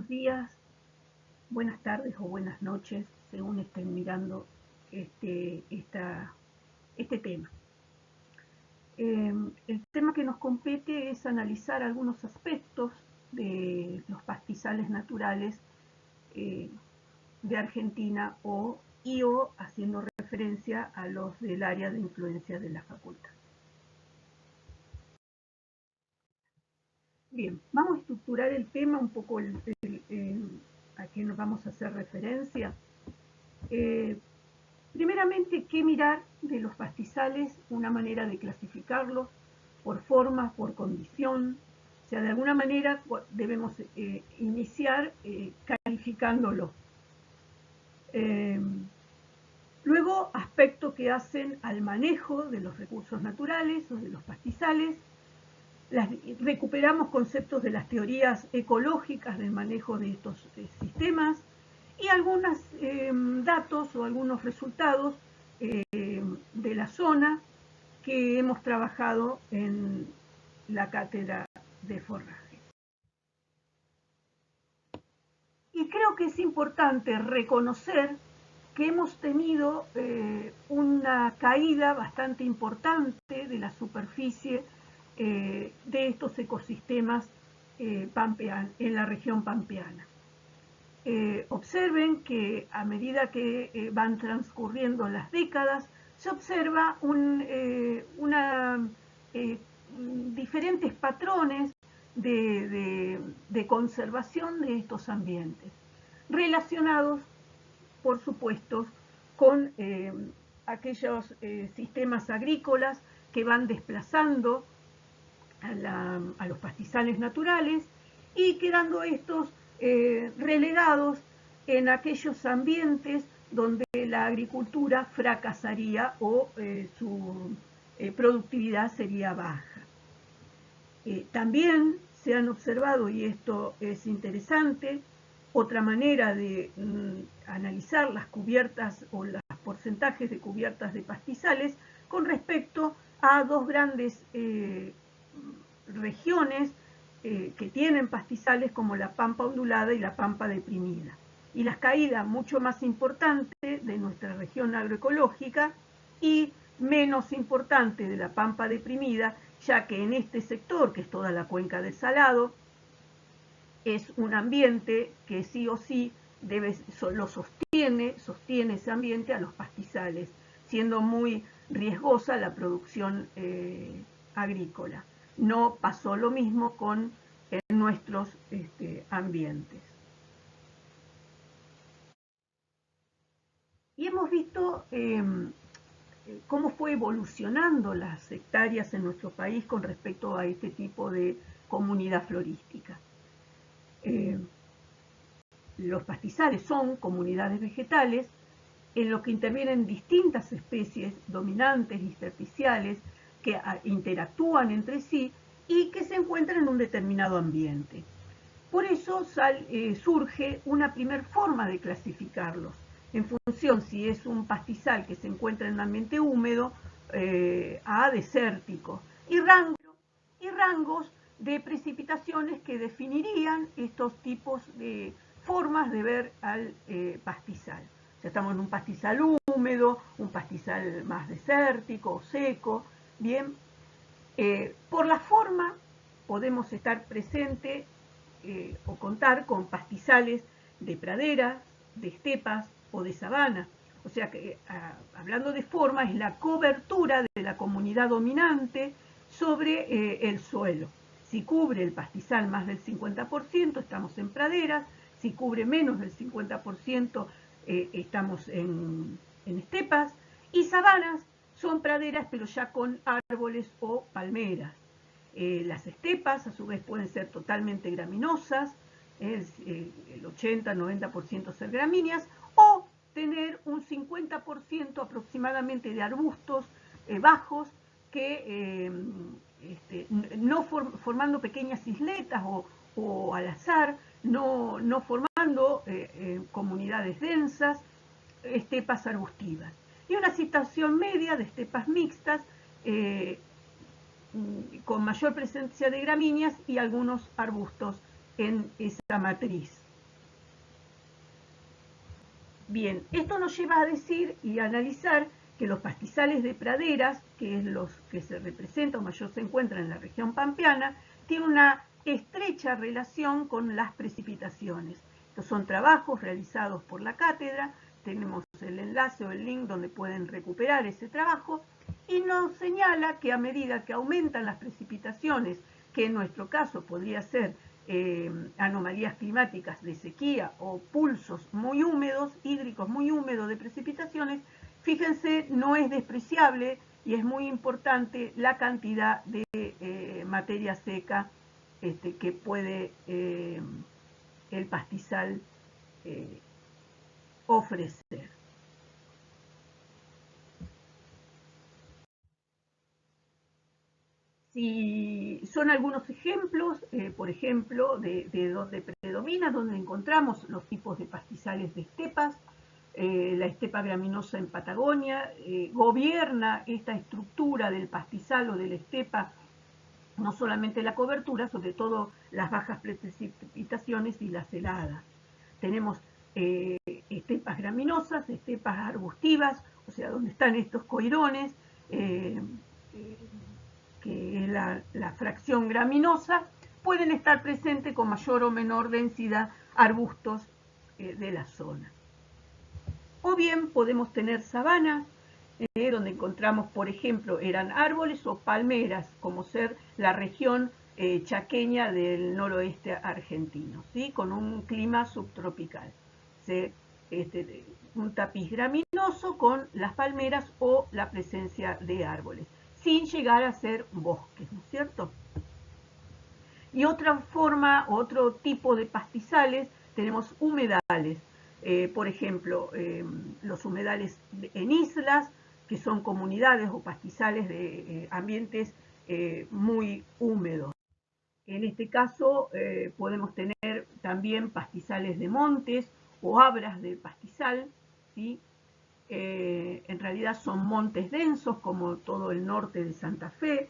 buenos días, buenas tardes o buenas noches, según estén mirando este tema. El tema que nos compete es analizar algunos aspectos de los pastizales naturales de Argentina o haciendo referencia a los del área de influencia de la facultad. Bien, vamos a estructurar el tema un poco a qué nos vamos a hacer referencia. Primeramente, ¿qué mirar de los pastizales? Una manera de clasificarlos por forma, por condición. O sea, de alguna manera debemos iniciar calificándolo. Luego, aspectos que hacen al manejo de los recursos naturales o de los pastizales. Recuperamos conceptos de las teorías ecológicas del manejo de estos sistemas y algunos datos o algunos resultados de la zona que hemos trabajado en la cátedra de forraje. Y creo que es importante reconocer que hemos tenido una caída bastante importante de la superficie de estos ecosistemas en la región pampeana. Observen que a medida que van transcurriendo las décadas, se observa diferentes patrones de conservación de estos ambientes, relacionados, por supuesto, con aquellos sistemas agrícolas que van desplazando a los pastizales naturales y quedando estos relegados en aquellos ambientes donde la agricultura fracasaría o su productividad sería baja. También se han observado, y esto es interesante, otra manera de analizar las cubiertas o los porcentajes de cubiertas de pastizales con respecto a dos grandes regiones que tienen pastizales como la pampa ondulada y la pampa deprimida. Y la caída mucho más importante de nuestra región agroecológica y menos importante de la pampa deprimida, ya que en este sector, que es toda la cuenca del Salado, es un ambiente que sí o sí sostiene ese ambiente a los pastizales, siendo muy riesgosa la producción agrícola. No pasó lo mismo con nuestros ambientes. Y hemos visto cómo fue evolucionando las hectáreas en nuestro país con respecto a este tipo de comunidad florística. Los pastizales son comunidades vegetales en lo que intervienen distintas especies dominantes y intersticiales que interactúan entre sí y que se encuentran en un determinado ambiente. Por eso surge una primer forma de clasificarlos, en función si es un pastizal que se encuentra en un ambiente húmedo a desértico, y rangos de precipitaciones que definirían estos tipos de formas de ver al pastizal. O sea, estamos en un pastizal húmedo, un pastizal más desértico, seco. Bien, por la forma podemos estar presente o contar con pastizales de praderas, de estepas o de sabana. O sea que, hablando de forma, es la cobertura de la comunidad dominante sobre el suelo. Si cubre el pastizal más del 50%, estamos en praderas. Si cubre menos del 50%, estamos en estepas. Y sabanas son praderas, pero ya con árboles o palmeras. Las estepas, a su vez, pueden ser totalmente graminosas, el 80-90% ser gramíneas, o tener un 50% aproximadamente de arbustos bajos que no formando pequeñas isletas o al azar, no formando comunidades densas, estepas arbustivas. Y una situación media de estepas mixtas con mayor presencia de gramíneas y algunos arbustos en esa matriz. Bien, esto nos lleva a decir y a analizar que los pastizales de praderas, que es los que se representan o mayor se encuentran en la región pampeana, tienen una estrecha relación con las precipitaciones. Estos son trabajos realizados por la cátedra, tenemos el enlace o el link donde pueden recuperar ese trabajo, y nos señala que a medida que aumentan las precipitaciones, que en nuestro caso podría ser anomalías climáticas de sequía o pulsos muy húmedos, hídricos muy húmedos de precipitaciones, fíjense, no es despreciable y es muy importante la cantidad de materia seca que puede el pastizal ofrecer. Si son algunos ejemplos, por ejemplo, de donde predomina, donde encontramos los tipos de pastizales de estepas, la estepa graminosa en Patagonia, gobierna esta estructura del pastizal o de la estepa, no solamente la cobertura, sobre todo las bajas precipitaciones y las heladas. Tenemos estepas graminosas, estepas arbustivas, o sea, donde están estos coirones, que es la fracción graminosa, pueden estar presentes con mayor o menor densidad arbustos de la zona. O bien podemos tener sabanas, donde encontramos, por ejemplo, eran árboles o palmeras, como ser la región chaqueña del noroeste argentino, ¿sí? Con un clima subtropical. Un tapiz graminoso con las palmeras o la presencia de árboles, sin llegar a ser bosques, ¿no es cierto? Y otra forma, otro tipo de pastizales, tenemos humedales. Por ejemplo, los humedales en islas, que son comunidades o pastizales de ambientes muy húmedos. En este caso podemos tener también pastizales de montes o abras de pastizal, ¿sí? En realidad son montes densos como todo el norte de Santa Fe,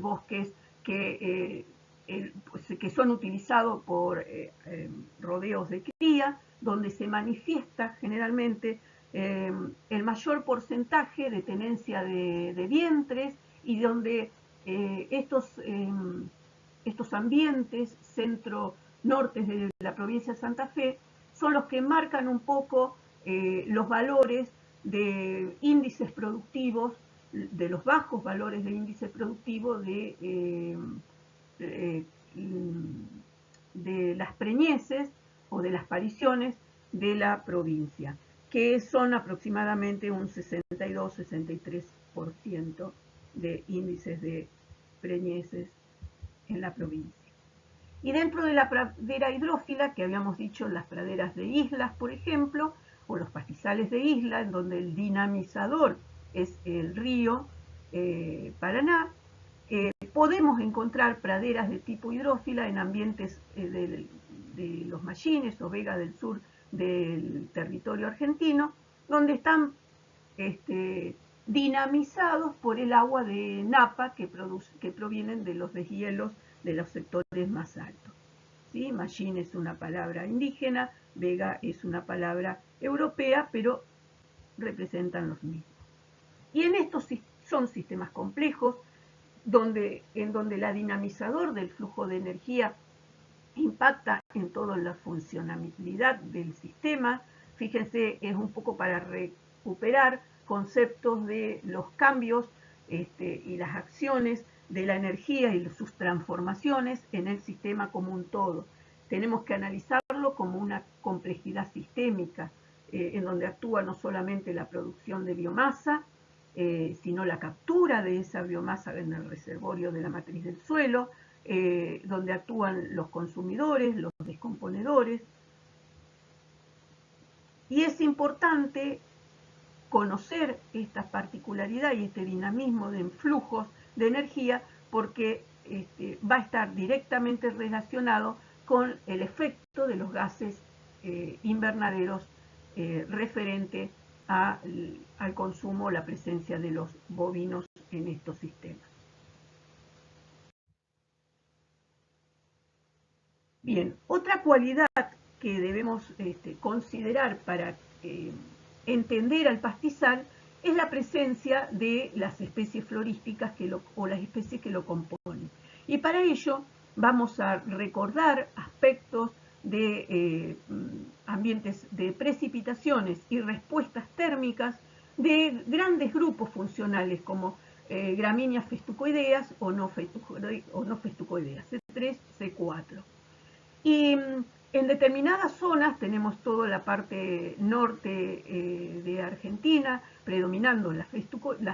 bosques que son utilizados por rodeos de cría, donde se manifiesta generalmente el mayor porcentaje de tenencia de vientres y donde estos ambientes centro-norte de la provincia de Santa Fe son los que marcan un poco los valores de índices productivos, de los bajos valores de índice productivo de las preñeces o de las pariciones de la provincia, que son aproximadamente un 62-63% de índices de preñeces en la provincia. Y dentro de la pradera hidrófila, que habíamos dicho, las praderas de islas, por ejemplo, o los pastizales de isla, en donde el dinamizador es el río Paraná, podemos encontrar praderas de tipo hidrófila en ambientes de los Mallines o Vega del Sur del territorio argentino, donde están dinamizados por el agua de napa que provienen de los deshielos de los sectores más altos. ¿Sí? Mallín es una palabra indígena, Vega es una palabra europea, pero representan los mismos. Y en estos son sistemas complejos, en donde el dinamizador del flujo de energía impacta en toda la funcionalidad del sistema. Fíjense, es un poco para recuperar conceptos de los cambios y las acciones de la energía y sus transformaciones en el sistema como un todo. Tenemos que analizarlo como una complejidad sistémica, en donde actúa no solamente la producción de biomasa, sino la captura de esa biomasa en el reservorio de la matriz del suelo, donde actúan los consumidores, los descomponedores. Y es importante conocer esta particularidad y este dinamismo de flujos de energía porque va a estar directamente relacionado con el efecto de los gases invernaderos referente al consumo, la presencia de los bovinos en estos sistemas. Bien, otra cualidad que debemos considerar para entender al pastizal es la presencia de las especies florísticas o las especies que lo componen. Y para ello vamos a recordar aspectos de ambientes de precipitaciones y respuestas térmicas de grandes grupos funcionales como gramíneas festucoideas o no festucoideas, C3, C4. Y en determinadas zonas tenemos toda la parte norte de Argentina, predominando las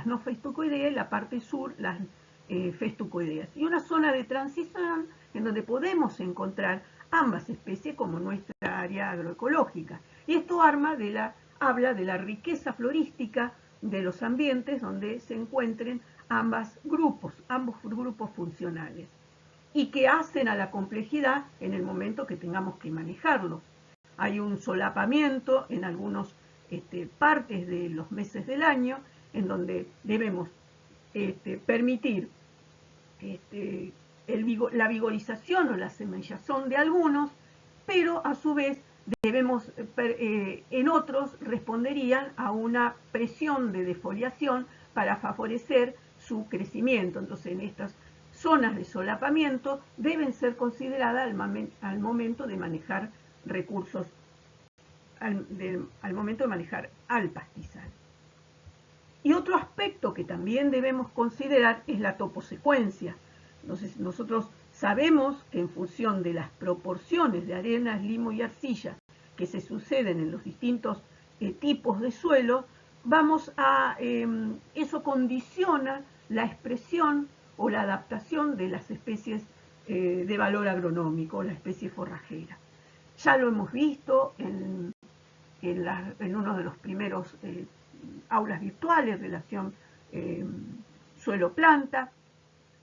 no festucoideas, y la parte sur las festucoideas. Y una zona de transición en donde podemos encontrar ambas especies como nuestra área agroecológica. Y esto habla de la riqueza florística de los ambientes donde se encuentren ambos grupos funcionales, y que hacen a la complejidad en el momento que tengamos que manejarlos. Hay un solapamiento en algunas partes de los meses del año en donde debemos permitir la vigorización o la semillazón de algunos, pero a su vez debemos, en otros responderían a una presión de defoliación para favorecer su crecimiento. Entonces, en estas zonas de solapamiento deben ser consideradas al momento de manejar recursos, al momento de manejar al pastizal. Y otro aspecto que también debemos considerar es la toposecuencia. Entonces, nosotros sabemos que en función de las proporciones de arenas, limo y arcilla que se suceden en los distintos tipos de suelo, eso condiciona la expresión o la adaptación de las especies de valor agronómico, la especie forrajera. Ya lo hemos visto en uno de los primeros aulas virtuales, relación suelo-planta,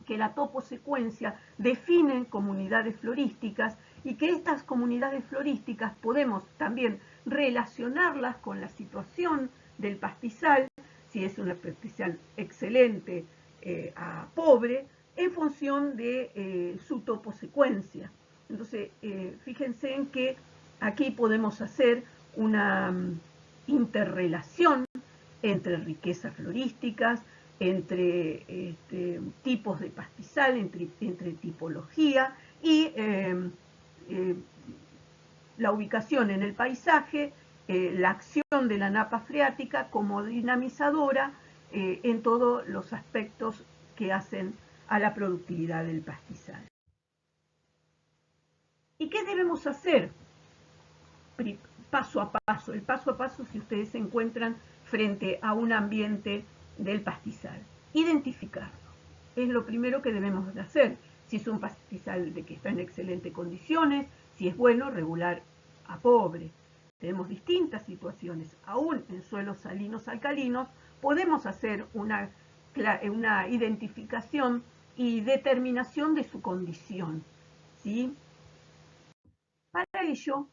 que la toposecuencia define comunidades florísticas y que estas comunidades florísticas podemos también relacionarlas con la situación del pastizal, si es un pastizal excelente a pobre, en función de su toposecuencia. Entonces, fíjense en que aquí podemos hacer una interrelación entre riquezas florísticas, entre tipos de pastizal, entre tipología y la ubicación en el paisaje, la acción de la napa freática como dinamizadora en todos los aspectos que hacen a la productividad del pastizal. ¿Y qué debemos hacer? Paso a paso, el paso a paso si ustedes se encuentran frente a un ambiente del pastizal. Identificarlo. Es lo primero que debemos de hacer. Si es un pastizal de que está en excelentes condiciones, si es bueno, regular a pobre. Tenemos distintas situaciones. Aún en suelos salinos alcalinos, podemos hacer una identificación y determinación de su condición, ¿sí? Para ello,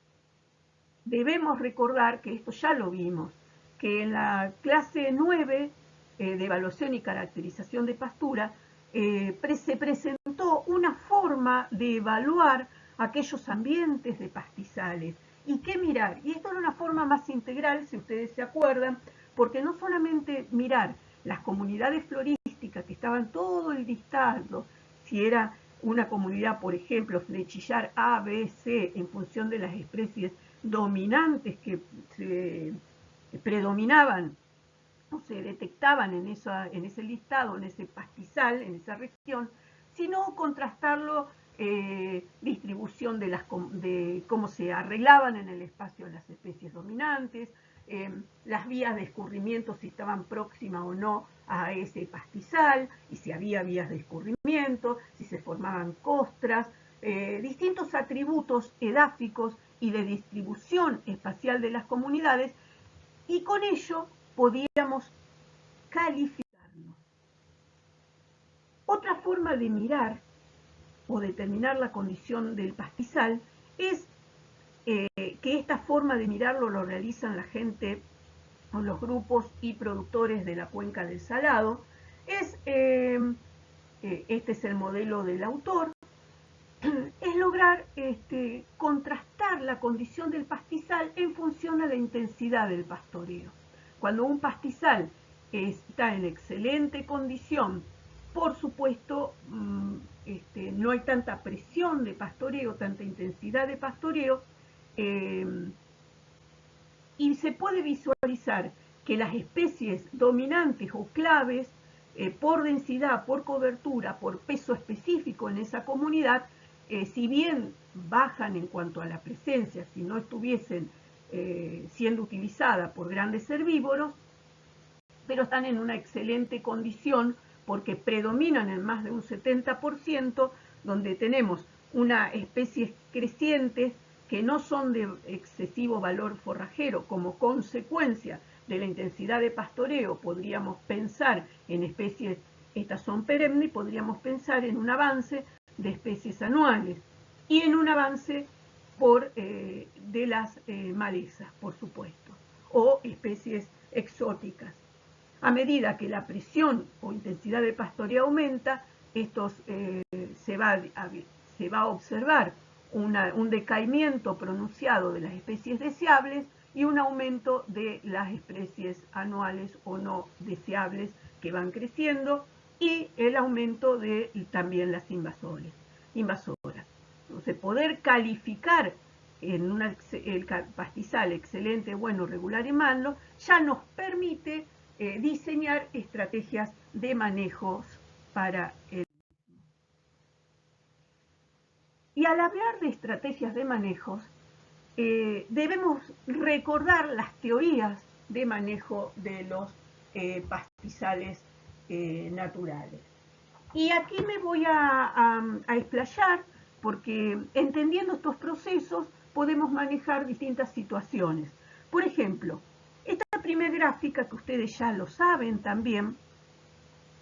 debemos recordar que esto ya lo vimos, que en la clase 9 de evaluación y caracterización de pastura se presentó una forma de evaluar aquellos ambientes de pastizales y qué mirar. Y esto era una forma más integral, si ustedes se acuerdan, porque no solamente mirar las comunidades florísticas que estaban todo el listado, si era una comunidad, por ejemplo, flechillar A, B, C, en función de las especies dominantes que se predominaban o se detectaban en ese listado, en ese pastizal, en esa región, sino contrastarlo, distribución de cómo se arreglaban en el espacio las especies dominantes, las vías de escurrimiento, si estaban próximas o no a ese pastizal, y si había vías de escurrimiento, si se formaban costras, distintos atributos edáficos y de distribución espacial de las comunidades, y con ello podíamos calificarnos. Otra forma de mirar o determinar la condición del pastizal es que esta forma de mirarlo lo realizan la gente o los grupos y productores de la cuenca del Salado. Este es el modelo del autor. Es es lograr contrastar la condición del pastizal en función a la intensidad del pastoreo. Cuando un pastizal está en excelente condición, por supuesto, no hay tanta presión de pastoreo, tanta intensidad de pastoreo, y se puede visualizar que las especies dominantes o claves, por densidad, por cobertura, por peso específico en esa comunidad, si bien bajan en cuanto a la presencia, si no estuviesen siendo utilizadas por grandes herbívoros, pero están en una excelente condición porque predominan en más de un 70%, donde tenemos unas especies crecientes que no son de excesivo valor forrajero. Como consecuencia de la intensidad de pastoreo, podríamos pensar en especies, estas son perennes, podríamos pensar en un avance de especies anuales y en un avance de las malezas, por supuesto, o especies exóticas. A medida que la presión o intensidad de pastoreo aumenta, se va a observar un decaimiento pronunciado de las especies deseables y un aumento de las especies anuales o no deseables que van creciendo, y el aumento de también las invasoras. Entonces, poder calificar en el pastizal excelente, bueno, regular y malo, ya nos permite diseñar estrategias de manejos para el. Y al hablar de estrategias de manejos, debemos recordar las teorías de manejo de los pastizales naturales. Y aquí me voy a explayar, porque entendiendo estos procesos podemos manejar distintas situaciones. Por ejemplo, esta primera gráfica, que ustedes ya lo saben también,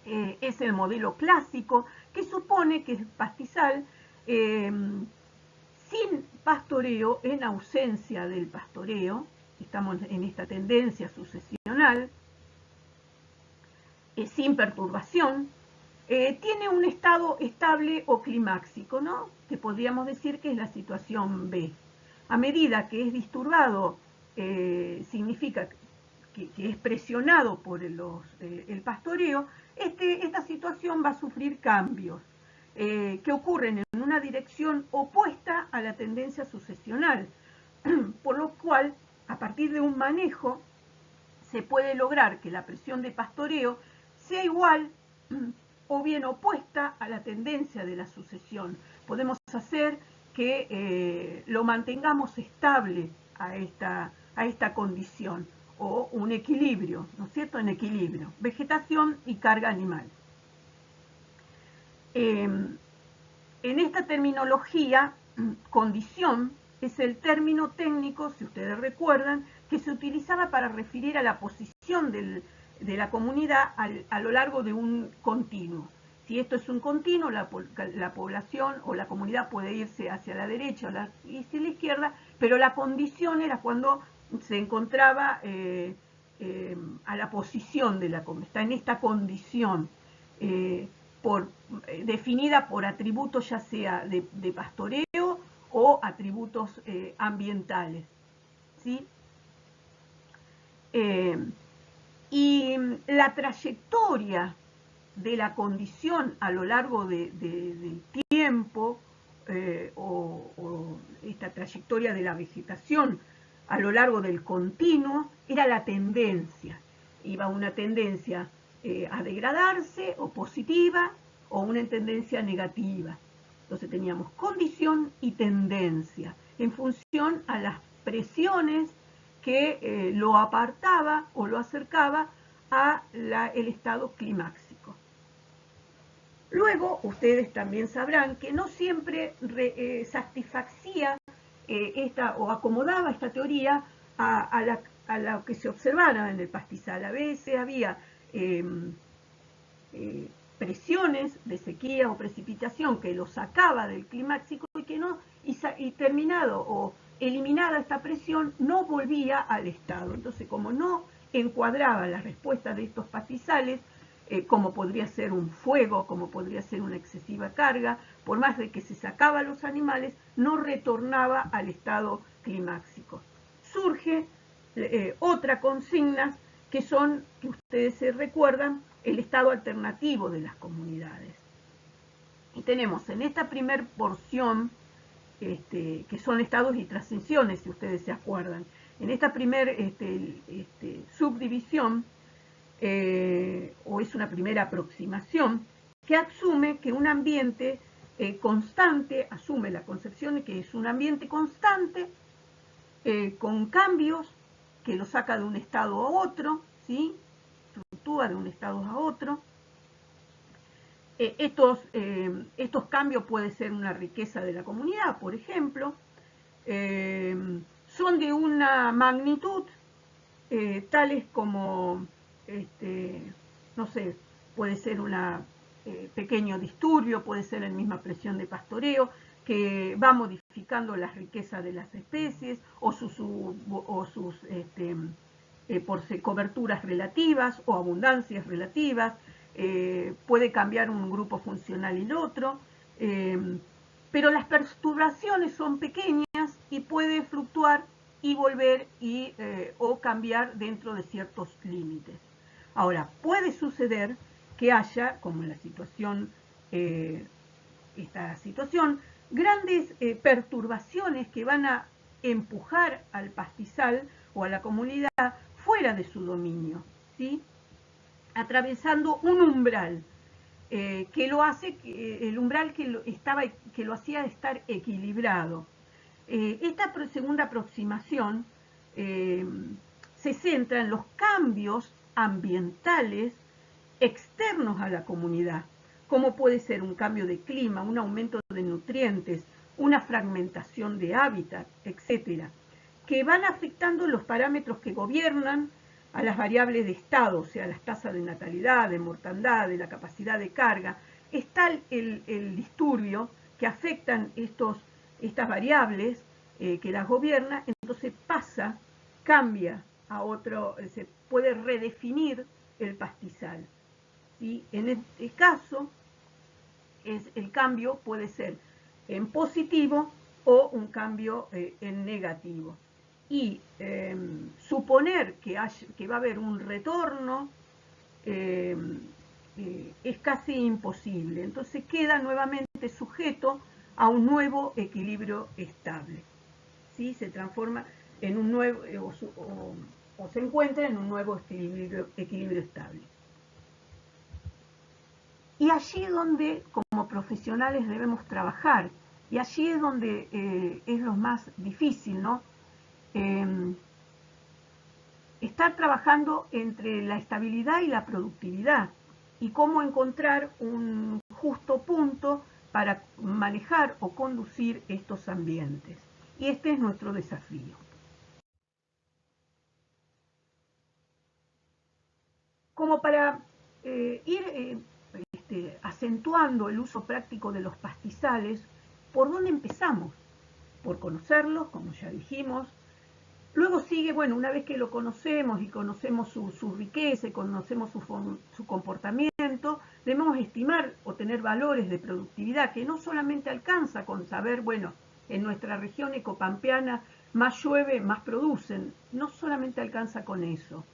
es el modelo clásico, que supone que el pastizal sin pastoreo, en ausencia del pastoreo, estamos en esta tendencia sucesional, sin perturbación, tiene un estado estable o climáxico, ¿no? Que podríamos decir que es la situación B. A medida que es disturbado, significa que es presionado por el pastoreo, esta situación va a sufrir cambios que ocurren en una dirección opuesta a la tendencia sucesional, por lo cual, a partir de un manejo, se puede lograr que la presión de pastoreo sea igual o bien opuesta a la tendencia de la sucesión. Podemos hacer que lo mantengamos estable a esta condición, o un equilibrio, ¿no es cierto? En equilibrio, vegetación y carga animal. En esta terminología, condición es el término técnico, si ustedes recuerdan, que se utilizaba para referir a la posición de la comunidad a lo largo de un continuo. Si esto es un continuo, la población o la comunidad puede irse hacia la derecha o hacia la izquierda, pero la condición era cuando se encontraba a la posición de la comunidad, está en esta condición definida por atributos ya sea de pastoreo o atributos ambientales, ¿sí? Y la trayectoria de la condición a lo largo del tiempo, o esta trayectoria de la vegetación a lo largo del continuo, era la tendencia. Iba una tendencia a degradarse, o positiva, o una tendencia negativa. Entonces teníamos condición y tendencia, en función a las presiones que lo apartaba o lo acercaba el estado climáxico. Luego, ustedes también sabrán que no siempre satisfacía o acomodaba esta teoría a lo que se observara en el pastizal. A veces había presiones de sequía o precipitación que lo sacaba del climáxico y terminado o eliminada esta presión, no volvía al estado. Entonces, como no encuadraba la respuesta de estos pastizales como podría ser un fuego, como podría ser una excesiva carga, por más de que se sacaba a los animales, no retornaba al estado climáxico. Surge otra consigna que son, que ustedes se recuerdan, el estado alternativo de las comunidades. Y tenemos en esta primer porción, que son estados y transiciones, si ustedes se acuerdan, en esta primer subdivisión, o es una primera aproximación, que asume que un ambiente constante, asume la concepción de que es un ambiente constante, con cambios, que lo saca de un estado a otro, ¿sí? Fluctúa de un estado a otro. Estos cambios pueden ser una riqueza de la comunidad, por ejemplo, son de una magnitud tales como, no sé, puede ser un pequeño disturbio, puede ser la misma presión de pastoreo, que va modificando la riqueza de las especies o sus coberturas relativas o abundancias relativas, puede cambiar un grupo funcional y el otro, pero las perturbaciones son pequeñas y puede fluctuar y volver o cambiar dentro de ciertos límites. Ahora, puede suceder que haya, como en la situación, grandes perturbaciones que van a empujar al pastizal o a la comunidad fuera de su dominio, ¿sí? Atravesando un umbral que lo hace, el umbral que lo hacía estar equilibrado. Esta segunda aproximación se centra en los cambios ambientales externos a la comunidad, como puede ser un cambio de clima, un aumento de nutrientes, una fragmentación de hábitat, etc., que van afectando los parámetros que gobiernan a las variables de estado, o sea, las tasas de natalidad, de mortandad, de la capacidad de carga. Es tal el disturbio que afectan estas variables que las gobierna, entonces cambia a otro, se puede redefinir el pastizal. ¿Sí? En este caso, el cambio puede ser en positivo o un cambio en negativo. Y suponer que va a haber un retorno es casi imposible. Entonces queda nuevamente sujeto a un nuevo equilibrio estable. ¿Sí? Se transforma en un nuevo, o se encuentra en un nuevo equilibrio estable. Y allí es donde como profesionales debemos trabajar, y allí es donde es lo más difícil, ¿no? Estar trabajando entre la estabilidad y la productividad, y cómo encontrar un justo punto para manejar o conducir estos ambientes. Y este es nuestro desafío. Como para ir acentuando el uso práctico de los pastizales, ¿por dónde empezamos? Por conocerlos, como ya dijimos. Luego sigue, bueno, una vez que lo conocemos y conocemos su riqueza y conocemos su comportamiento, debemos estimar o tener valores de productividad que no solamente alcanza con saber, bueno, en nuestra región ecopampeana más llueve, más producen, no solamente alcanza con eso.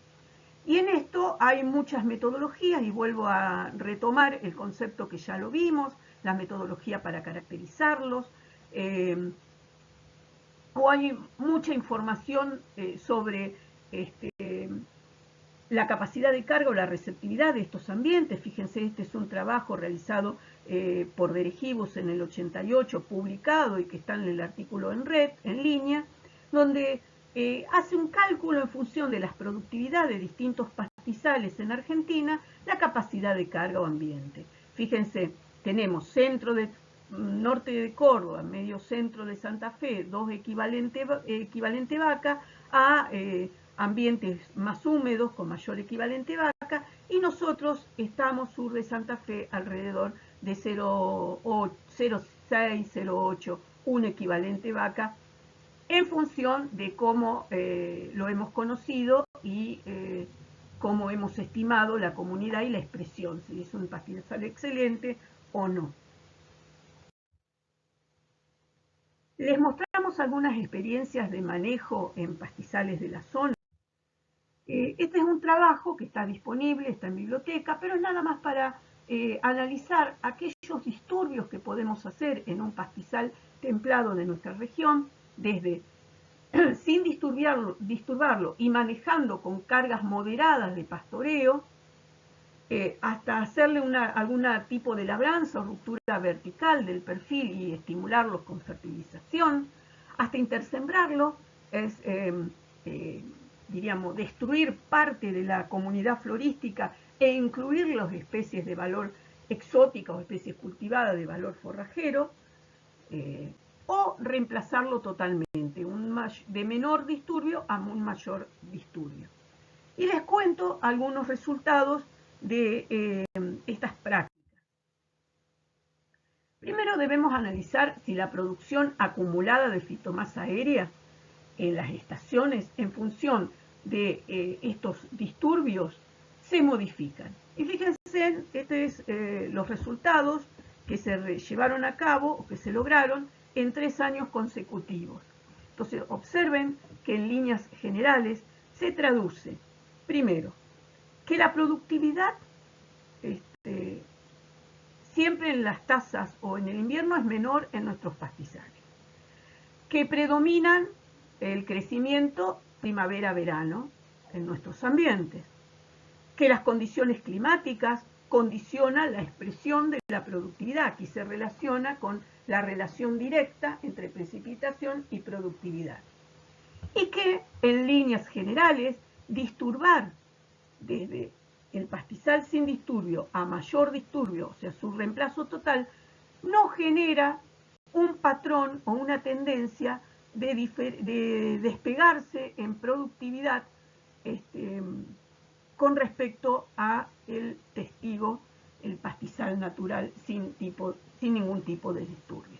Y en esto hay muchas metodologías, y vuelvo a retomar el concepto que ya lo vimos, la metodología para caracterizarlos, o hay mucha información sobre la capacidad de carga o la receptividad de estos ambientes. Fíjense, este es un trabajo realizado por Derejibus en el 88, publicado y que está en el artículo en red, en línea, donde hace un cálculo en función de las productividades de distintos pastizales en Argentina, la capacidad de carga o ambiente. Fíjense, tenemos norte de Córdoba, medio centro de Santa Fe, 2 equivalente vaca, a ambientes más húmedos con mayor equivalente vaca, y nosotros estamos sur de Santa Fe alrededor de 0,6, 0,8, un equivalente vaca, en función de cómo lo hemos conocido y cómo hemos estimado la comunidad y la expresión, si es un pastizal excelente o no. Les mostramos algunas experiencias de manejo en pastizales de la zona. Este es un trabajo que está disponible, está en biblioteca, pero es nada más para analizar aquellos disturbios que podemos hacer en un pastizal templado de nuestra región, desde sin disturbarlo y manejando con cargas moderadas de pastoreo, hasta hacerle algún tipo de labranza o ruptura vertical del perfil y estimularlos con fertilización, hasta intersembrarlo, es, diríamos, destruir parte de la comunidad florística e incluir las especies de valor exótica o especies cultivadas de valor forrajero, o reemplazarlo totalmente, de menor disturbio a un mayor disturbio. Y les cuento algunos resultados de estas prácticas. Primero debemos analizar si la producción acumulada de fitomasa aérea en las estaciones en función de estos disturbios se modifican. Y fíjense, estos es los resultados que se llevaron a cabo o que se lograron en 3 años consecutivos. Entonces observen que en líneas generales se traduce, primero, que la productividad siempre en las tasas o en el invierno es menor en nuestros pastizales, que predominan el crecimiento primavera-verano en nuestros ambientes, que las condiciones climáticas condicionan la expresión de la productividad, que se relaciona con la relación directa entre precipitación y productividad, y que en líneas generales disturbar desde el pastizal sin disturbio a mayor disturbio, o sea, su reemplazo total, no genera un patrón o una tendencia de despegarse en productividad con respecto a el testigo, el pastizal natural sin ningún tipo de disturbio.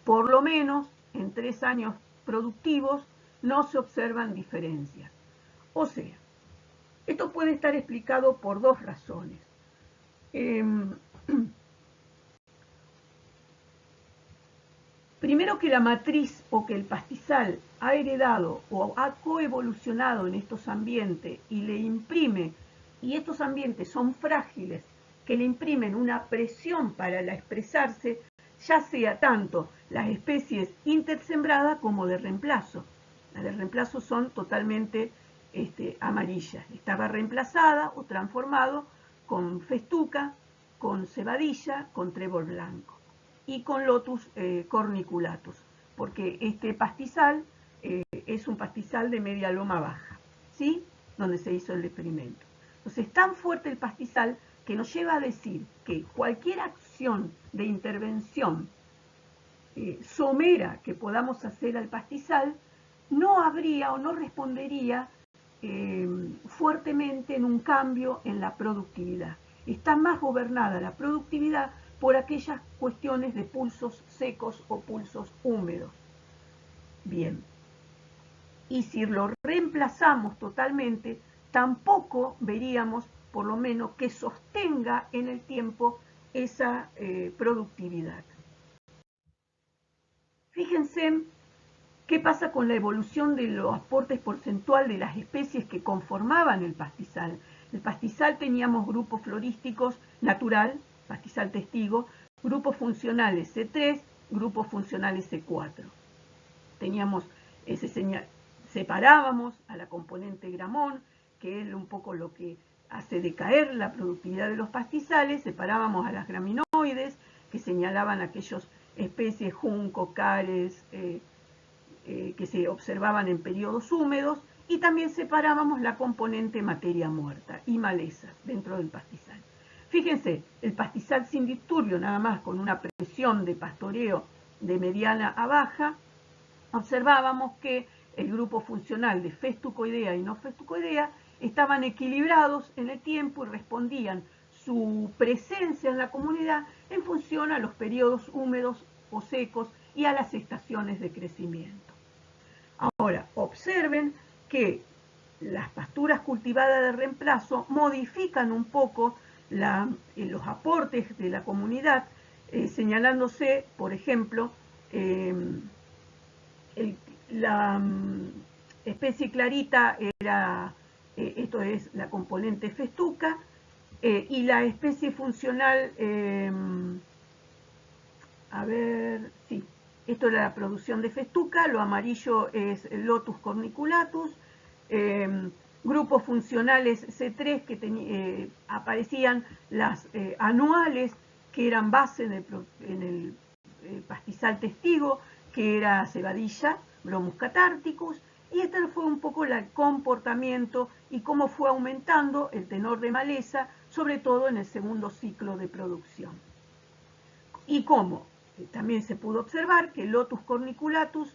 Por lo menos en 3 años productivos no se observan diferencias. O sea, esto puede estar explicado por 2 razones. Primero, que la matriz o que el pastizal ha heredado o ha coevolucionado en estos ambientes y le imprime, y estos ambientes son frágiles, que le imprimen una presión para expresarse, ya sea tanto las especies intersembradas como de reemplazo. Las de reemplazo son totalmente amarillas. Estaba reemplazada o transformado con festuca, con cebadilla, con trébol blanco y con Lotus corniculatus, porque este pastizal es un pastizal de media loma baja, ¿sí? Donde se hizo el experimento. Entonces es tan fuerte el pastizal que nos lleva a decir que cualquier acción de intervención somera que podamos hacer al pastizal no habría o no respondería fuertemente en un cambio en la productividad. Está más gobernada la productividad por aquellas cuestiones de pulsos secos o pulsos húmedos. Bien, y si lo reemplazamos totalmente, tampoco veríamos, por lo menos, que sostenga en el tiempo esa productividad. Fíjense qué pasa con la evolución de los aportes porcentual de las especies que conformaban el pastizal. El pastizal teníamos grupos florísticos natural, pastizal testigo, grupos funcionales C3, grupos funcionales C4. Teníamos separábamos a la componente gramón, que es un poco lo que hace decaer la productividad de los pastizales, separábamos a las graminoides, que señalaban aquellas especies junco, cares, que se observaban en periodos húmedos, y también separábamos la componente materia muerta y malezas dentro del pastizal. Fíjense, el pastizal sin disturbio, nada más con una presión de pastoreo de mediana a baja, observábamos que el grupo funcional de festucoidea y no festucoidea estaban equilibrados en el tiempo y respondían su presencia en la comunidad en función a los periodos húmedos o secos y a las estaciones de crecimiento. Ahora, observen que las pasturas cultivadas de reemplazo modifican un poco los aportes de la comunidad, señalándose, por ejemplo, la especie clarita era, esto es la componente festuca, y la especie funcional, a ver, sí, esto era la producción de festuca, lo amarillo es Lotus corniculatus, grupos funcionales C3 que aparecían las anuales que eran base en el pastizal testigo, que era cebadilla, Bromus catárticus, y este fue un poco el comportamiento y cómo fue aumentando el tenor de maleza, sobre todo en el segundo ciclo de producción. Y cómo también se pudo observar que Lotus corniculatus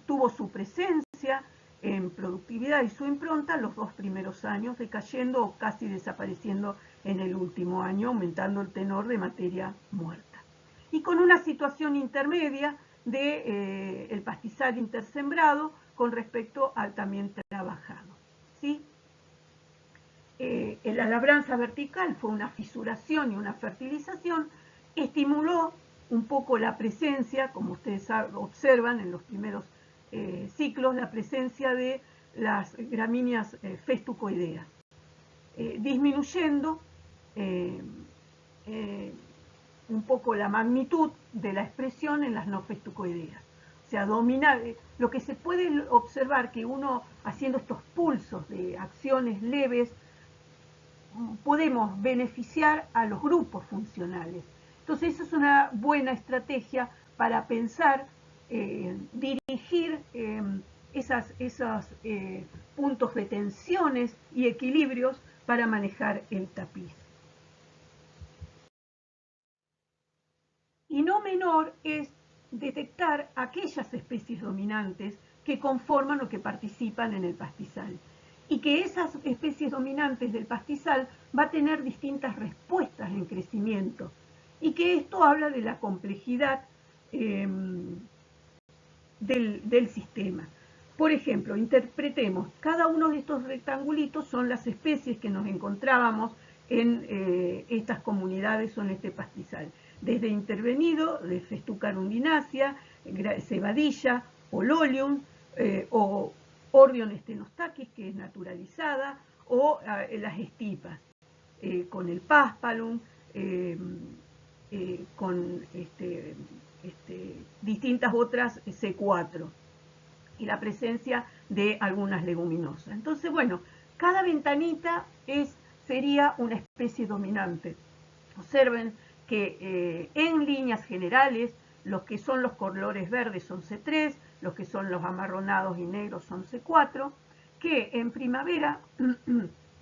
tuvo su presencia en productividad y su impronta los 2 primeros años, decayendo o casi desapareciendo en el último año, aumentando el tenor de materia muerta. Y con una situación intermedia de el pastizal intersembrado con respecto al también trabajado, ¿sí? La labranza vertical fue una fisuración y una fertilización, estimuló un poco la presencia, como ustedes observan en los primeros ciclos, la presencia de las gramíneas festucoideas, disminuyendo un poco la magnitud de la expresión en las no festucoideas. O sea, lo que se puede observar que uno haciendo estos pulsos de acciones leves, podemos beneficiar a los grupos funcionales. Entonces, eso es una buena estrategia para pensar, dirigir esos puntos de tensiones y equilibrios para manejar el tapiz. Y no menor es detectar aquellas especies dominantes que conforman o que participan en el pastizal. Y que esas especies dominantes del pastizal va a tener distintas respuestas en crecimiento. Y que esto habla de la complejidad del sistema. Por ejemplo, interpretemos, cada uno de estos rectangulitos son las especies que nos encontrábamos en estas comunidades o en este pastizal. Desde intervenido, de Festuca arundinacea, cebadilla, Ololium, o Ordion stenostaquis, que es naturalizada, o las estipas, con el Paspalum, con distintas otras C4, y la presencia de algunas leguminosas. Entonces, bueno, cada ventanita sería una especie dominante. Observen que en líneas generales los que son los colores verdes son C3, los que son los amarronados y negros son C4, que en primavera,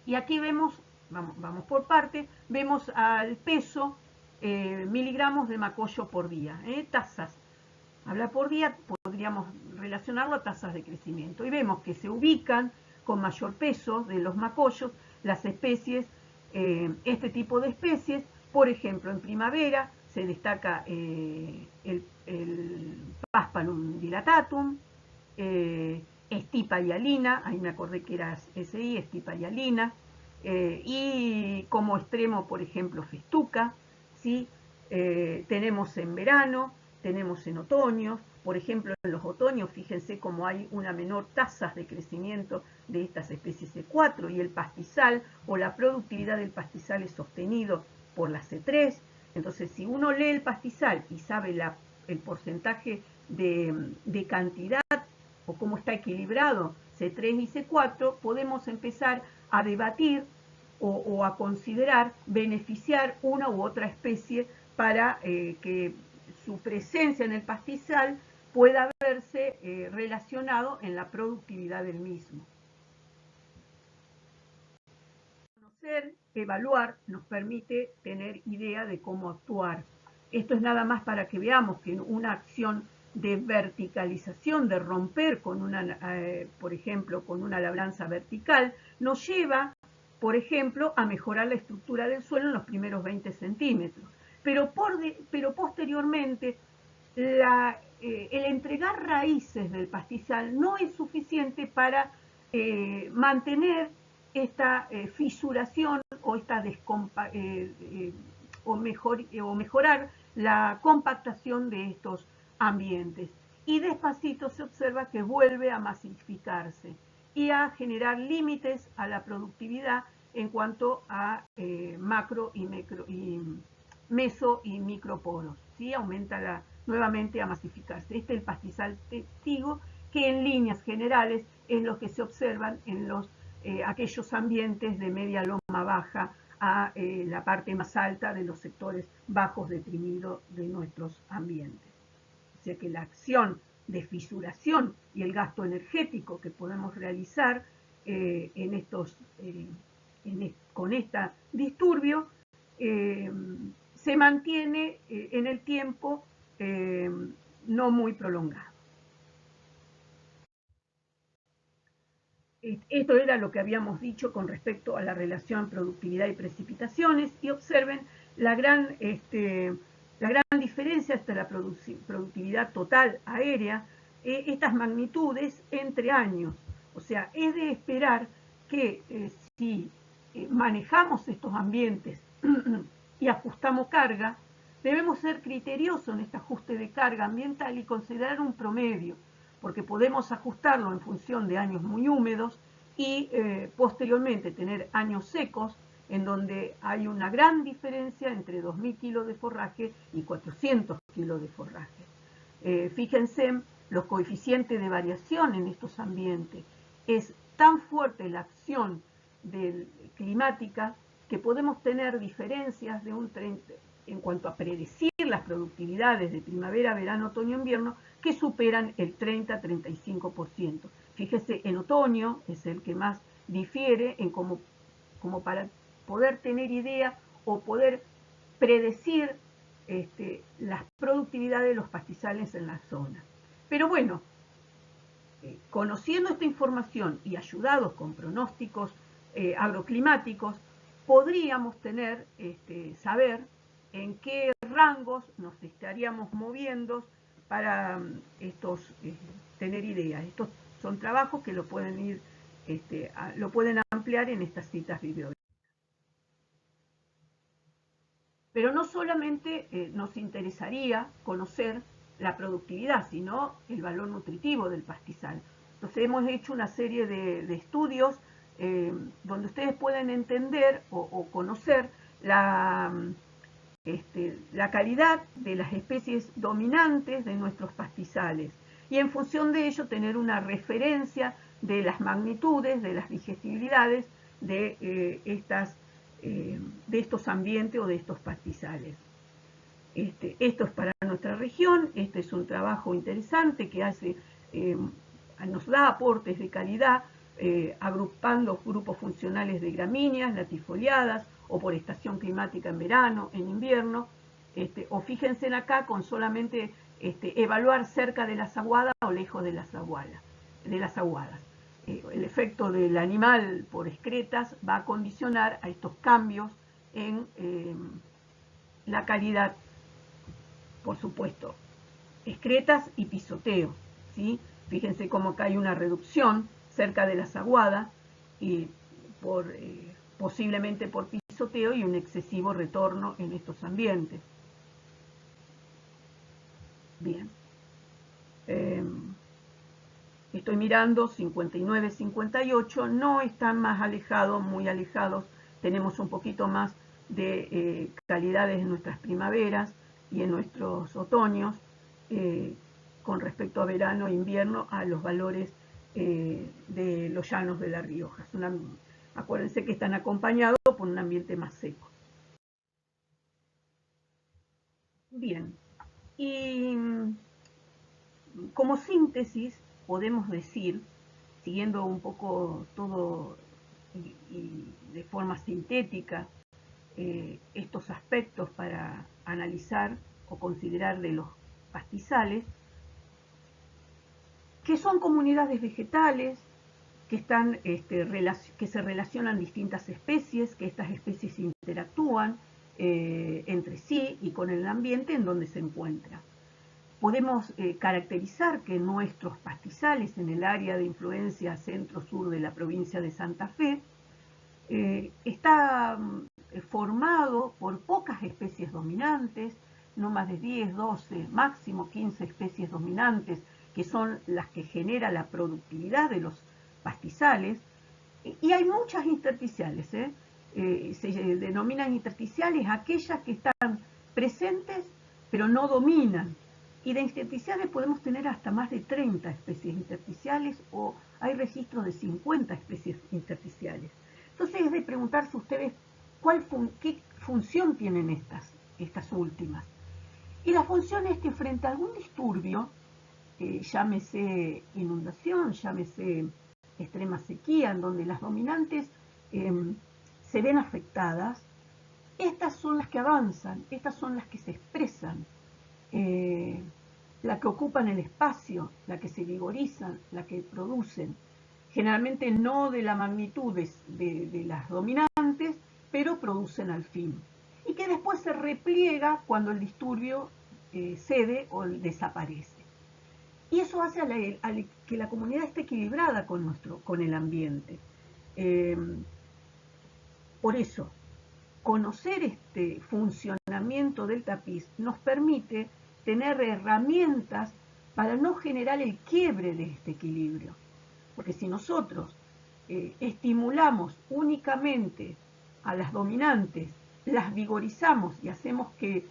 y aquí vemos, vamos por parte, vemos al peso miligramos de macollo por día, tazas. Habla por día, podríamos relacionarlo a tasas de crecimiento. Y vemos que se ubican con mayor peso de los macollos las especies, este tipo de especies. Por ejemplo, en primavera se destaca el Paspalum dilatatum, Stipa hialina, ahí me acordé que era SI, Stipa hialina, y como extremo, por ejemplo, Festuca, ¿sí? Tenemos en verano, tenemos en otoño, por ejemplo, en los otoños, fíjense cómo hay una menor tasa de crecimiento de estas especies C4 y el pastizal o la productividad del pastizal es sostenido por la C3. Entonces, si uno lee el pastizal y sabe el porcentaje de cantidad o cómo está equilibrado C3 y C4, podemos empezar a debatir o a considerar beneficiar una u otra especie para que su presencia en el pastizal pueda verse relacionado en la productividad del mismo. Conocer, evaluar, nos permite tener idea de cómo actuar. Esto es nada más para que veamos que una acción de verticalización, de romper con una, por ejemplo, con una labranza vertical, nos lleva, por ejemplo, a mejorar la estructura del suelo en los primeros 20 centímetros. Pero posteriormente, el entregar raíces del pastizal no es suficiente para mantener esta fisuración o esta o mejorar la compactación de estos ambientes. Y despacito se observa que vuelve a masificarse y a generar límites a la productividad en cuanto a macro y meso y microporos, ¿sí? Aumenta nuevamente a masificarse. Este es el pastizal testigo, que en líneas generales es lo que se observan en aquellos ambientes de media loma baja a la parte más alta de los sectores bajos deprimidos de nuestros ambientes. O sea que la acción de fisuración y el gasto energético que podemos realizar con este disturbio se mantiene en el tiempo no muy prolongado. Esto era lo que habíamos dicho con respecto a la relación productividad y precipitaciones, y observen la gran diferencia entre la productividad total aérea, estas magnitudes entre años. O sea, es de esperar que si manejamos estos ambientes y ajustamos carga, debemos ser criteriosos en este ajuste de carga ambiental y considerar un promedio, porque podemos ajustarlo en función de años muy húmedos y posteriormente tener años secos en donde hay una gran diferencia entre 2.000 kilos de forraje y 400 kilos de forraje. Fíjense los coeficientes de variación en estos ambientes. Es tan fuerte la acción climática que podemos tener diferencias de un 30, en cuanto a predecir las productividades de primavera, verano, otoño, invierno, que superan el 30-35%. Fíjese, en otoño es el que más difiere en como para poder tener idea o poder predecir las productividades de los pastizales en la zona. Pero bueno, conociendo esta información y ayudados con pronósticos agroclimáticos, podríamos saber en qué rangos nos estaríamos moviendo para tener ideas. Estos son trabajos que lo pueden ampliar en estas citas bibliográficas. Pero no solamente nos interesaría conocer la productividad, sino el valor nutritivo del pastizal. Entonces hemos hecho una serie de estudios donde ustedes pueden entender o conocer la calidad de las especies dominantes de nuestros pastizales y en función de ello tener una referencia de las magnitudes, de las digestibilidades de estos ambientes o de estos pastizales. Esto es para nuestra región. Este es un trabajo interesante que nos da aportes de calidad agrupando grupos funcionales de gramíneas, latifoliadas o por estación climática en verano, en invierno, o fíjense en acá con solamente evaluar cerca de las aguadas o lejos de las aguadas. El efecto del animal por excretas va a condicionar a estos cambios en la calidad, por supuesto, excretas y pisoteo, ¿sí? Fíjense cómo acá hay una reducción cerca de las aguadas y posiblemente por pisoteo y un excesivo retorno en estos ambientes. Bien. Estoy mirando 59, 58, no están más alejados, muy alejados. Tenemos un poquito más de calidades en nuestras primaveras y en nuestros otoños con respecto a verano e invierno a los valores de los llanos de La Rioja. Acuérdense que están acompañados por un ambiente más seco. Bien, y como síntesis podemos decir, siguiendo un poco todo y de forma sintética estos aspectos para analizar o considerar de los pastizales, que son comunidades vegetales, que se relacionan distintas especies, que estas especies interactúan entre sí y con el ambiente en donde se encuentran. Podemos caracterizar que nuestros pastizales en el área de influencia centro-sur de la provincia de Santa Fe está formado por pocas especies dominantes, no más de 10, 12, máximo 15 especies dominantes, que son las que genera la productividad de los pastizales, y hay muchas intersticiales, se denominan intersticiales aquellas que están presentes pero no dominan. Y de intersticiales podemos tener hasta más de 30 especies intersticiales o hay registros de 50 especies intersticiales. Entonces es de preguntarse ustedes qué función tienen estas últimas. Y la función es que frente a algún disturbio, llámese inundación, llámese extrema sequía, en donde las dominantes se ven afectadas, estas son las que avanzan, estas son las que se expresan, la que ocupan el espacio, la que se vigorizan, la que producen. Generalmente no de la magnitud de las dominantes, pero producen al fin. Y que después se repliega cuando el disturbio cede o desaparece. Y eso hace que la comunidad esté equilibrada con el ambiente. Por eso, conocer este funcionamiento del tapiz nos permite tener herramientas para no generar el quiebre de este equilibrio. Porque si nosotros estimulamos únicamente a las dominantes, las vigorizamos y hacemos que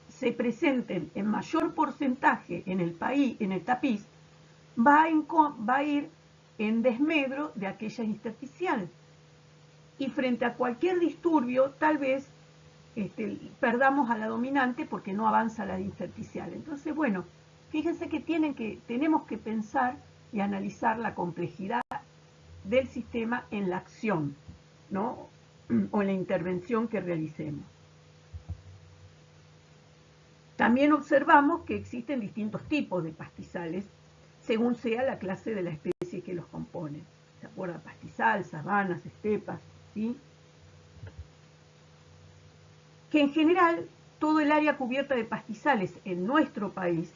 se presenten en mayor porcentaje en el tapiz, va a ir en desmedro de aquella intersticial. Y frente a cualquier disturbio, tal vez perdamos a la dominante porque no avanza la intersticial. Entonces, bueno, fíjense que tenemos que pensar y analizar la complejidad del sistema en la acción, ¿no? O en la intervención que realicemos. También observamos que existen distintos tipos de pastizales según sea la clase de la especie que los compone. ¿Se acuerda? Pastizal, sabanas, estepas, ¿sí? Que en general todo el área cubierta de pastizales en nuestro país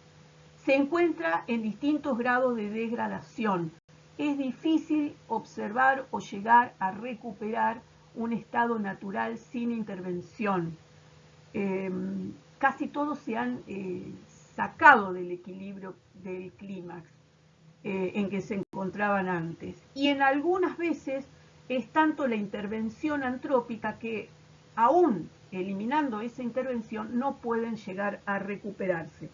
se encuentra en distintos grados de degradación. Es difícil observar o llegar a recuperar un estado natural sin intervención. Casi todos se han sacado del equilibrio del clímax en que se encontraban antes. Y en algunas veces es tanto la intervención antrópica que aún eliminando esa intervención no pueden llegar a recuperarse.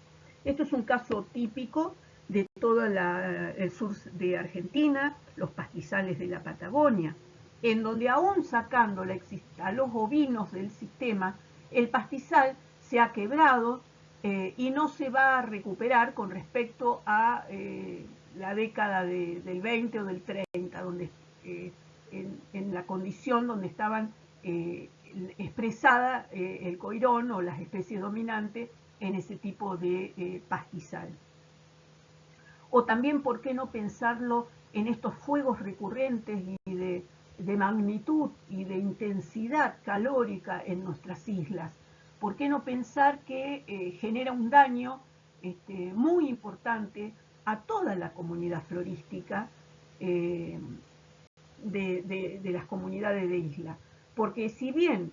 Esto es un caso típico de todo el sur de Argentina, los pastizales de la Patagonia, en donde aún sacando a los ovinos del sistema, el pastizal se ha quebrado y no se va a recuperar con respecto a la década del 20 o del 30, donde en la condición donde estaban expresada el coirón o las especies dominantes en ese tipo de pastizal. O también, ¿por qué no pensarlo en estos fuegos recurrentes y de magnitud y de intensidad calórica en nuestras islas? ¿Por qué no pensar que genera un daño muy importante a toda la comunidad florística de las comunidades de isla? Porque si bien,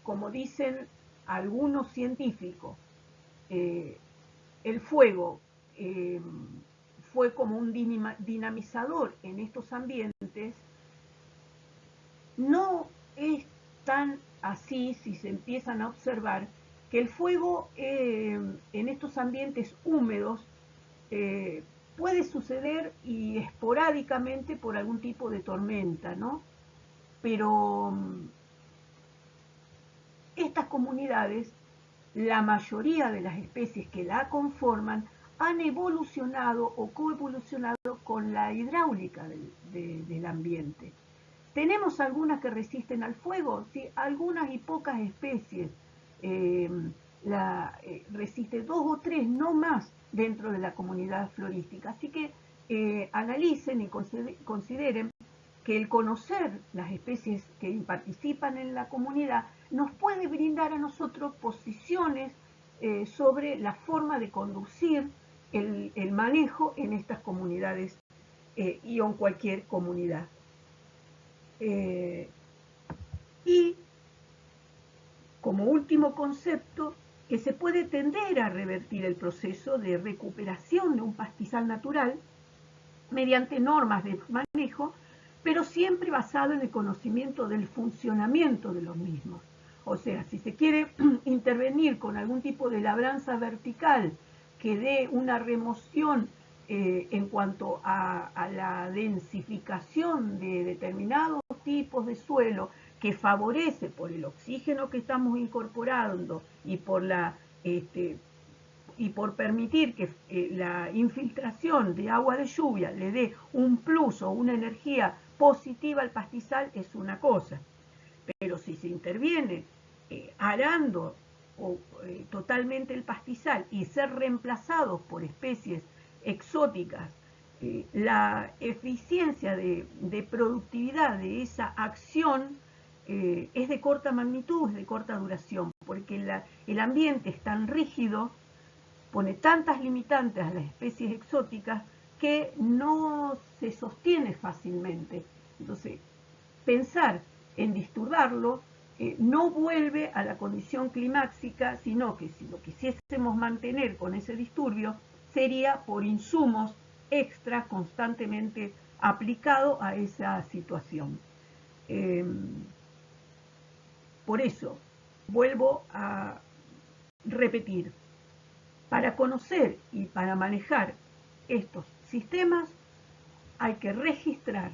como dicen algunos científicos, el fuego fue como un dinamizador en estos ambientes, no es tan así si se empiezan a observar que el fuego en estos ambientes húmedos puede suceder y esporádicamente por algún tipo de tormenta, ¿no? Pero estas comunidades, la mayoría de las especies que la conforman, han evolucionado o coevolucionado con la hidráulica del ambiente. Tenemos algunas que resisten al fuego, ¿sí? Algunas y pocas especies resiste 2 o 3, no más, dentro de la comunidad florística. Así que analicen y consideren que el conocer las especies que participan en la comunidad nos puede brindar a nosotros posiciones sobre la forma de conducir el manejo en estas comunidades y en cualquier comunidad. Y como último concepto, que se puede tender a revertir el proceso de recuperación de un pastizal natural mediante normas de manejo, pero siempre basado en el conocimiento del funcionamiento de los mismos. O sea, si se quiere intervenir con algún tipo de labranza vertical que dé una remoción en cuanto a la densificación de determinados tipos de suelo, que favorece por el oxígeno que estamos incorporando y por por permitir que la infiltración de agua de lluvia le dé un plus o una energía positiva al pastizal, es una cosa. Pero si se interviene arando totalmente el pastizal y ser reemplazados por especies exóticas, la eficiencia de productividad de esa acción es de corta magnitud, es de corta duración, porque el ambiente es tan rígido, pone tantas limitantes a las especies exóticas que no se sostiene fácilmente. Entonces, pensar en disturbarlo no vuelve a la condición climáxica, sino que si lo quisiésemos mantener con ese disturbio, sería por insumos extra constantemente aplicado a esa situación. Por eso, vuelvo a repetir, para conocer y para manejar estos sistemas hay que registrar,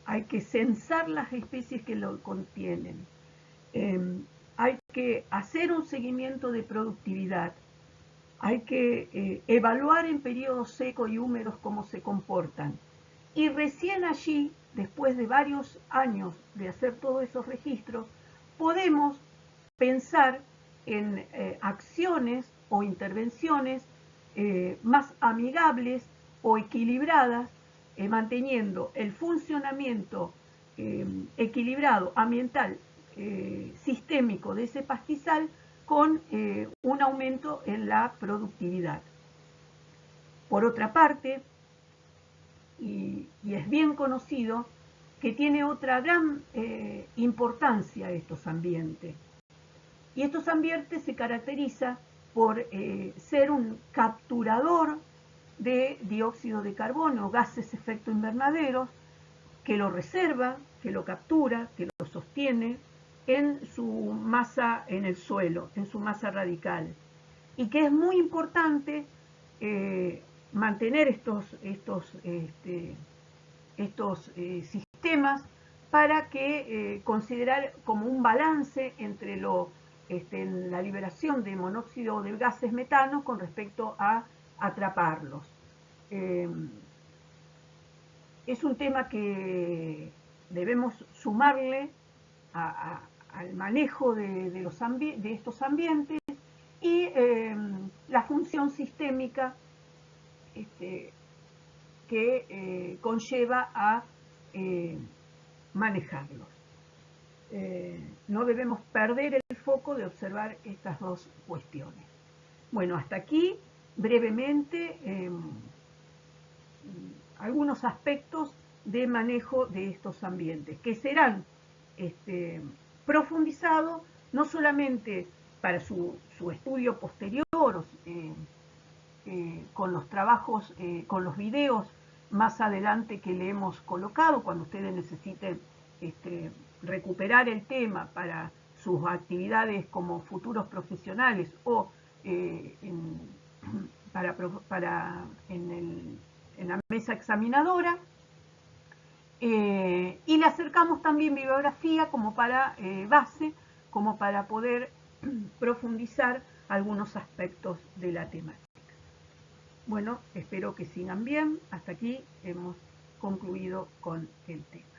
hay que censar las especies que lo contienen, hay que hacer un seguimiento de productividad, hay que evaluar en periodos secos y húmedos cómo se comportan. Y recién allí, después de varios años de hacer todos esos registros, podemos pensar en acciones o intervenciones más amigables o equilibradas, manteniendo el funcionamiento equilibrado ambiental sistémico de ese pastizal con un aumento en la productividad. Por otra parte, y es bien conocido, que tiene otra gran importancia estos ambientes. Y estos ambientes se caracterizan por ser un capturador de dióxido de carbono, gases efecto invernadero, que lo reserva, que lo captura, que lo sostiene en su masa en el suelo, en su masa radical. Y que es muy importante mantener estos sistemas para que considerar como un balance entre la liberación de monóxido de gases metanos con respecto a atraparlos. Es un tema que debemos sumarle al manejo de estos ambientes y la función sistémica que conlleva a manejarlos. No debemos perder el foco de observar estas dos cuestiones. Bueno, hasta aquí brevemente algunos aspectos de manejo de estos ambientes, que serán profundizados no solamente para su estudio posterior, con los trabajos, con los videos más adelante que le hemos colocado, cuando ustedes necesiten recuperar el tema para sus actividades como futuros profesionales o en la mesa examinadora. Y le acercamos también bibliografía como para base, como para poder profundizar algunos aspectos de la temática. Bueno, espero que sigan bien. Hasta aquí hemos concluido con el tema.